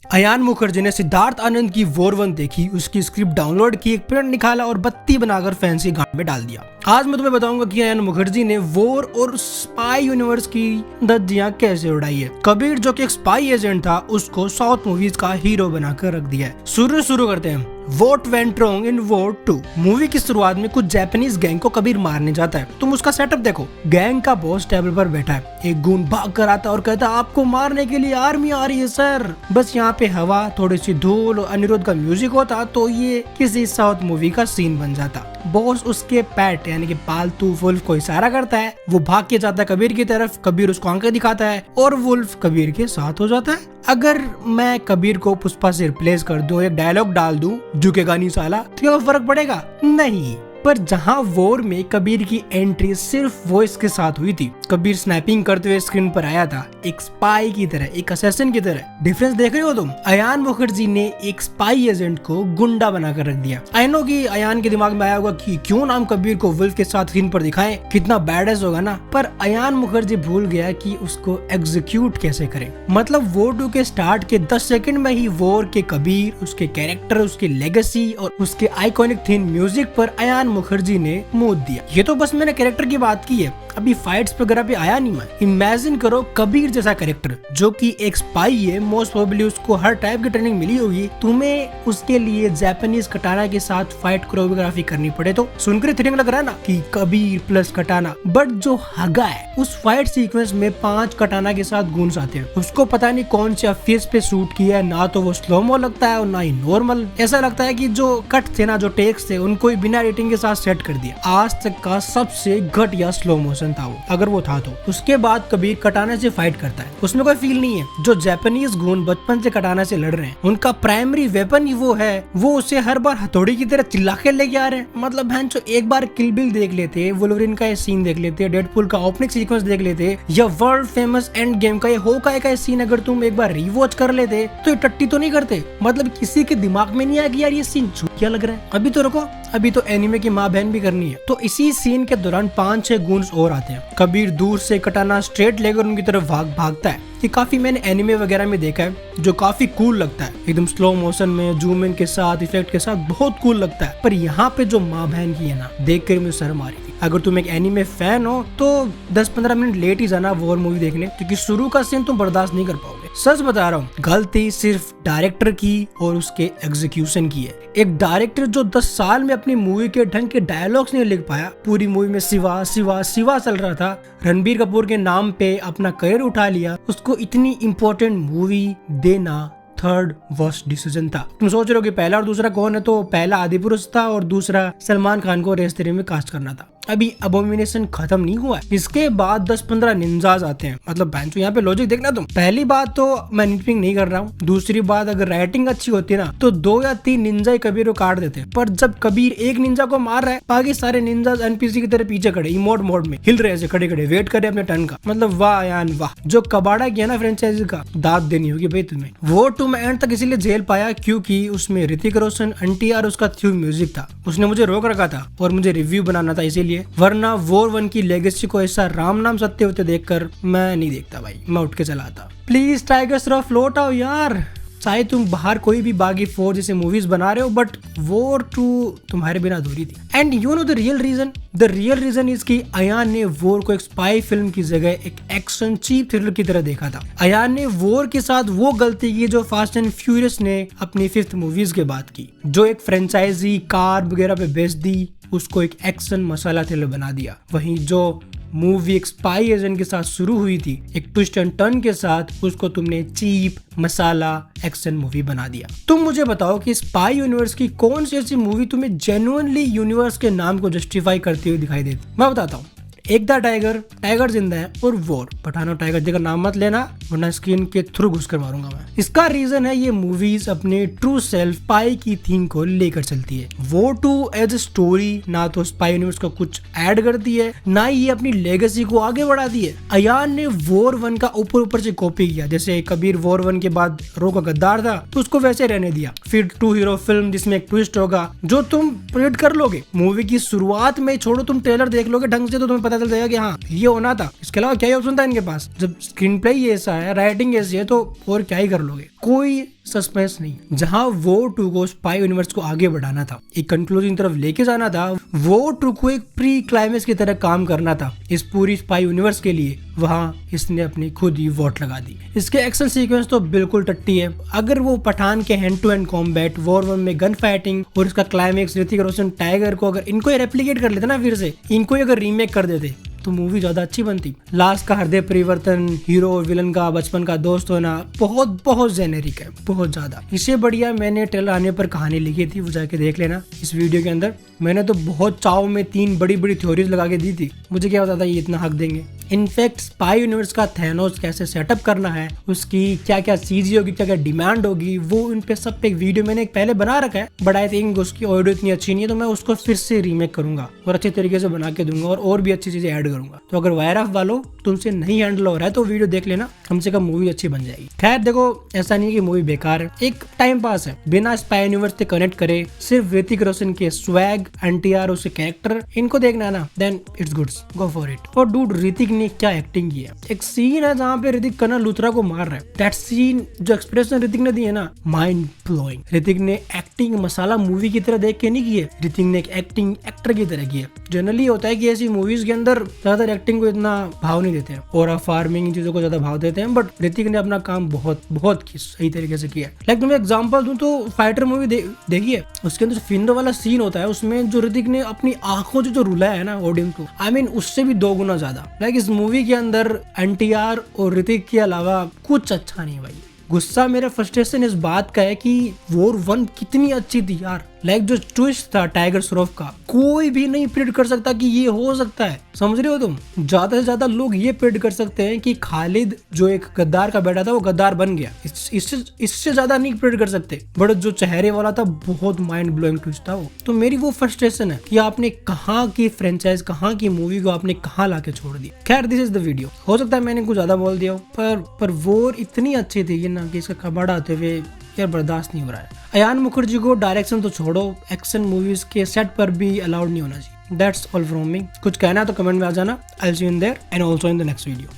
अयान मुखर्जी ने सिद्धार्थ आनंद की वॉर 1 देखी, उसकी स्क्रिप्ट डाउनलोड की, एक प्रिंट निकाला और बत्ती बनाकर फैंस की गांड में डाल दिया। आज मैं तुम्हें बताऊंगा कि अयान मुखर्जी ने वॉर और स्पाई यूनिवर्स की धज्जियां कैसे उड़ाई है। कबीर जो कि एक स्पाई एजेंट था, उसको साउथ मूवीज का हीरो बनाकर रख दिया है। शुरू करते हैं। What went wrong in War 2? Movie की शुरुआत में कुछ जापानीज गैंग को कबीर मारने जाता है। तुम उसका सेटअप देखो। गैंग का बॉस टेबल पर बैठा है, एक गूंड भाग कर आता और कहता है आपको मारने के लिए आर्मी आ रही है सर। बस यहाँ पे हवा, थोड़ी सी धूल और अनिरुद्ध का म्यूजिक होता तो ये किसी साउथ मूवी का सीन बन जाता। बॉस उसके पेट यानी कि पालतू वुल्फ को इशारा करता है, वो भाग के जाता है कबीर की तरफ, कबीर उसको आंखें दिखाता है और वुल्फ कबीर के साथ हो जाता है। अगर मैं कबीर को पुष्पा से रिप्लेस कर दूं, एक डायलॉग डाल दूं झुकेगा नहीं साला, तो क्या फर्क पड़ेगा? नहीं। पर जहां वॉर में कबीर की एंट्री सिर्फ वॉइस के साथ हुई थी, कबीर स्नैपिंग करते हुए स्क्रीन पर आया था, एक स्पाई की तरह, एक असैसिन की तरह। डिफरेंस देख रहे हो तुम? अयान मुखर्जी ने एक स्पाई एजेंट को गुंडा बनाकर रख दिया। आई नो कि अयान के दिमाग में आया होगा कि क्यों नाम कबीर को वुल्फ के साथ स्क्रीन पर दिखाएं, कितना बैडएस होगा ना। पर अयान मुखर्जी भूल गया कि उसको एग्जीक्यूट कैसे करें। मतलब वॉर 2 के स्टार्ट के 10 सेकंड में ही वॉर के कबीर, उसके कैरेक्टर, उसकी लेगेसी और उसके आइकॉनिक थीम म्यूजिक पर अयान मुखर्जी ने मूड दिया। ये तो बस मैंने कैरेक्टर की बात की है, अभी फाइट्स वगैरह पे आया नहीं मैं। इमेजिन करो कबीर जैसा कैरेक्टर जो कि एक स्पाई है, मोस्ट प्रोबेबली उसको हर टाइप की ट्रेनिंग मिली होगी, तुम्हें उसके लिए जापानीज कटाना के साथ फाइट कोरियोग्राफी करनी पड़े तो सुनकर थ्रिलिंग लग रहा है ना कि कबीर प्लस कटाना। बट जो हगा है उस फाइट सीक्वेंस में 5 कटाना के साथ गूंज आते हैं। उसको पता नहीं कौन से फेस पे शूट किया है, ना तो वो स्लोमो लगता है और ना ही नॉर्मल। ऐसा लगता है कि जो कट थे ना, जो टेक्स थे, उनको ही बिना एडिटिंग के साथ सेट कर दिया। आज तक का सबसे घटिया स्लो मोशन था वो, अगर वो था तो। उसके बाद कबीर कटाना से फाइट करता है, उसमें कोई फील नहीं है। जो जापानीज गून बचपन से कटाना से लड़ रहे हैं, उनका प्राइमरी वेपन ही वो है, वो उसे हर बार हथौड़ी की तरह चिल्ला के लेके आ रहे हैं। मतलब भैंचो, एक बार किल बिल देख लेते, वुल्वरीन का ये सीन देख लेते, डेडपूल का ओपनिंग सीक्वेंस देख लेते, या वर्ल्ड फेमस एंड गेम का ये होकाई का सीन अगर तुम एक बार रिवॉच कर लेते तो ये टट्टी तो नहीं करते। मतलब किसी के दिमाग में नहीं आया कि यार ये सीन क्या लग रहा है। अभी तो रुको, अभी तो एनिमे की माँ बहन भी करनी है। तो इसी सीन के दौरान 5-6 गूंज और आते हैं। कबीर दूर से कटाना स्ट्रेट लेकर उनकी तरफ भागता है। ये काफी मैंने एनिमे वगैरह में देखा है, जो काफी कूल लगता है, एकदम स्लो मोशन में, जूम इन के साथ, इफेक्ट के साथ, बहुत कूल लगता है। पर यहाँ पे जो माँ बहन की है ना, देख कर मुझे शर्म आ रही थी। अगर तुम एक एनिमे फैन हो तो 10-15 मिनट लेट ही जाना वॉर मूवी देखने, क्योंकि शुरू का सीन तुम बर्दाश्त नहीं कर पाओगे। सच बता रहा हूँ, गलती सिर्फ डायरेक्टर की और उसके एग्जीक्यूशन की है। एक डायरेक्टर जो 10 साल में अपनी मूवी के ढंग के डायलॉग्स नहीं लिख पाया, पूरी मूवी में सिवा सिवा सिवा चल रहा था, रणबीर कपूर के नाम पे अपना करियर उठा लिया, उसको इतनी इम्पोर्टेंट मूवी देना थर्ड वर्स्ट डिसीजन था। तुम सोच रहे हो कि पहला और दूसरा कौन है, तो पहला आदिपुरुष था और दूसरा सलमान खान को रेस 3 में कास्ट करना था। अभी अबोमिनेशन खत्म नहीं हुआ है, इसके बाद 10-15 निंजाज आते हैं। मतलब बैंचो, यहाँ पे लॉजिक देखना तुम। पहली बात तो मैं निटपिंग नहीं कर रहा हूँ, दूसरी बात अगर राइटिंग अच्छी होती ना तो 2 या 3 निंजा ही कबीर को काट देते। पर जब कबीर एक निंजा को मार रहा है, बाकी सारे निंजाज एनपीसी की तरह पीछे खड़े, इमोट मोड में हिल रहे, खड़े खड़े वेट करे अपने टर्न का। मतलब वाह यान वाह, जो कबाड़ा किया ना फ्रेंचाइजी का, दाद देनी होगी भाई तुम्हें। वो 2 मैं एंड तक इसीलिए झेल पाया क्योंकि उसमें ऋतिक रोशन, NTR उसका थीम म्यूजिक था, उसने मुझे रोक रखा था और मुझे रिव्यू बनाना था इसीलिए। वरना वॉर 1 की लेगेसी को ऐसा राम नाम सत्य होते देखकर मैं नहीं देखता भाई, मैं उठ के चला आता। प्लीज टाइगर श्रॉफ लौट आओ यार। चाहे तुम बाहर कोई भी बागी 4 जैसे मूवीज बना रहे हो, बट वॉर 2 तुम्हारे बिना अधूरी थी। And you know the real reason is कि अयान ने वॉर को एक स्पाई फिल्म की जगह एक एक्शन चीप थ्रिलर की तरह देखा था। अयान ने वॉर के साथ वो गलती की जो फास्ट एंड फ्यूरियस ने अपनी 5th मूवीज के बाद की, जो एक फ्रेंचाइजी कार वगैरह पे बेच दी, उसको एक एक्शन मसाला थ्रिलर बना दिया। वहीं जो मूवी एक स्पाई एजेंट के साथ शुरू हुई थी, एक ट्विस्ट एंड टर्न के साथ, उसको तुमने चीप मसाला एक्शन मूवी बना दिया। तुम मुझे बताओ कि स्पाई यूनिवर्स की कौन सी ऐसी मूवी तुम्हें जेन्युइनली यूनिवर्स के नाम को जस्टिफाई करती हुई दिखाई देती? मैं बताता हूँ। एक द टाइगर जिंदा है और वॉर। पठानो टाइगर जी का नाम मत लेना, वरना स्क्रीन के थ्रू घुसकर मारूंगा मैं। इसका रीजन है ये मूवीज अपने ट्रू सेल्फ स्पाई की थीम को लेकर चलती है। वॉर 2 एज ए स्टोरी ना तो स्पाई यूनिवर्स को कुछ ऐड करती है, ना ही ये अपनी लेगेसी को आगे बढ़ाती है। अयान ने वॉर 1 का ऊपर से कॉपी किया, जैसे कबीर वॉर 1 के बाद रो का गद्दार था तो उसको वैसे रहने दिया। फिर 2 हीरो फिल्म जिसमें एक ट्विस्ट होगा जो तुम प्रेडिक्ट कर लोगे। मूवी की शुरुआत में छोड़ो, तुम ट्रेलर देख लोगे ढंग से तो तुम्हें पता चल जाएगा कि हाँ ये होना था। इसके अलावा क्या ही ऑप्शन था इनके पास? जब स्क्रीन प्ले ही ऐसा है, राइटिंग ऐसी है, तो और क्या ही कर लोगे? कोई सस्पेंस नहीं। जहां वॉर 2 को स्पाई यूनिवर्स को आगे बढ़ाना था, एक कंक्लूजन की तरफ लेके जाना था, वॉर 2 को एक प्री क्लाइमेक्स की तरह काम करना था इस पूरी स्पाई यूनिवर्स के लिए, वहां इसने अपनी खुद ही वोट लगा दी। इसके एक्शन सीक्वेंस तो बिल्कुल टट्टी है। अगर वो पठान के hand to hand combat, war 1 में गन फाइटिंग और इसका क्लाइमेक्स, ऋतिक रोशन टाइगर को अगर इनको रेप्लिकेट कर लेते ना, फिर से इनको अगर रीमेक कर देते तो मूवी ज्यादा अच्छी बनती। लास्ट का हृदय परिवर्तन, हीरो और विलन का बचपन का दोस्त होना बहुत बहुत जेनेरिक है, बहुत ज्यादा। इससे बढ़िया मैंने ट्रेलर आने पर कहानी लिखी थी, वो जाके देख लेना इस वीडियो के अंदर। मैंने तो बहुत चाव में 3 बड़ी बड़ी थ्योरीज लगा के दी थी, मुझे क्या पता था ये इतना हक देंगे। इनफैक्ट स्पाई यूनिवर्स का थैनोस कैसे सेटअप करना है, उसकी क्या क्या चीजें होगी, क्या क्या डिमांड होगी, वो इन पे सब पे एक वीडियो मैंने पहले बना रखा है, बट आई थिंक उसकी ऑडियो इतनी अच्छी नहीं है, तो मैं उसको फिर से रीमेक करूंगा और अच्छे तरीके से बना के दूंगा और भी अच्छी चीजें ऐड करूंगा। तो अगर वायर ऑफ वालों तुमसे नहीं हैंडल हो रहा है तो वीडियो देख लेना, कम से कम मूवी अच्छी बन जाएगी। खैर देखो, ऐसा नहीं है कि मूवी बेकार है, एक टाइम पास है, बिना स्पाई यूनिवर्स से कनेक्ट करे, सिर्फ ऋतिक रोशन के स्वैग, एनटीआर, उसके कैरेक्टर, इनको देखना है ना, then it's good, go for it. और डूड, ऋतिक ने क्या एक्टिंग की है। एक सीन है जहाँ पे ऋतिक कर्नल लूथरा को मार रहा है, दैट सीन, जो एक्सप्रेशन ऋतिक ने दिए ना, माइंड ब्लोइंग। ऋतिक ने एक्टिंग मसाला मूवी की तरह देख के नहीं की है, ऋतिक ने एक एक्टिंग एक्टर की तरह की है। जनरली होता है कि ऐसी मूवीज के अंदर ज्यादातर एक्टिंग को इतना भाव नहीं देते हैं और फार्मिंग चीजों को ज्यादा भाव देते हैं, बट ऋतिक ने अपना काम बहुत बहुत सही तरीके से किया है। लाइक तुम्हें एग्जांपल दूं तो फाइटर मूवी देखिए, उसके अंदर फिंदो वाला सीन होता है, उसमें जो ऋतिक ने अपनी आंखों से जो रुला है ना ऑडियंस को, आई मीन उससे भी 2 गुना ज्यादा। लाइक इस मूवी के अंदर एनटीआर और ऋतिक के अलावा कुछ अच्छा नहीं भाई। गुस्सा, मेरा फ्रस्ट्रेशन इस बात का है कि वॉर 1 कितनी अच्छी थी यार। लाइक जो ट्विस्ट था टाइगर श्रॉफ का, कोई भी नहीं प्रेडिक्ट कर सकता कि ये हो सकता है, समझ रहे हो तुम। ज्यादा से ज्यादा लोग ये प्रेडिक्ट कर सकते हैं कि खालिद जो एक गद्दार का बेटा था वो गद्दार बन गया, इससे ज्यादा नहीं प्रेडिक्ट कर सकते। बट जो चेहरे वाला था, बहुत माइंड ब्लोइंग ट्विस्ट था वो। तो मेरी वो फ्रस्ट्रेशन है कि आपने कहाँ की फ्रेंचाइज, कहाँ की मूवी को आपने कहाँ लाके छोड़ दिया। खैर दिस इज द वीडियो। हो सकता है मैंने कुछ ज्यादा बोल दिया हो, पर वॉर इतनी अच्छी थी ना कि इसका कबाड़ा आते हुए यार बर्दाश्त नहीं हो रहा है। अयान मुखर्जी को डायरेक्शन तो छोड़ो, एक्शन मूवीज के सेट पर भी अलाउड नहीं होना चाहिए। That's all from me. कुछ कहना है तो कमेंट में आ जाना। I will see you in their and also in the next video.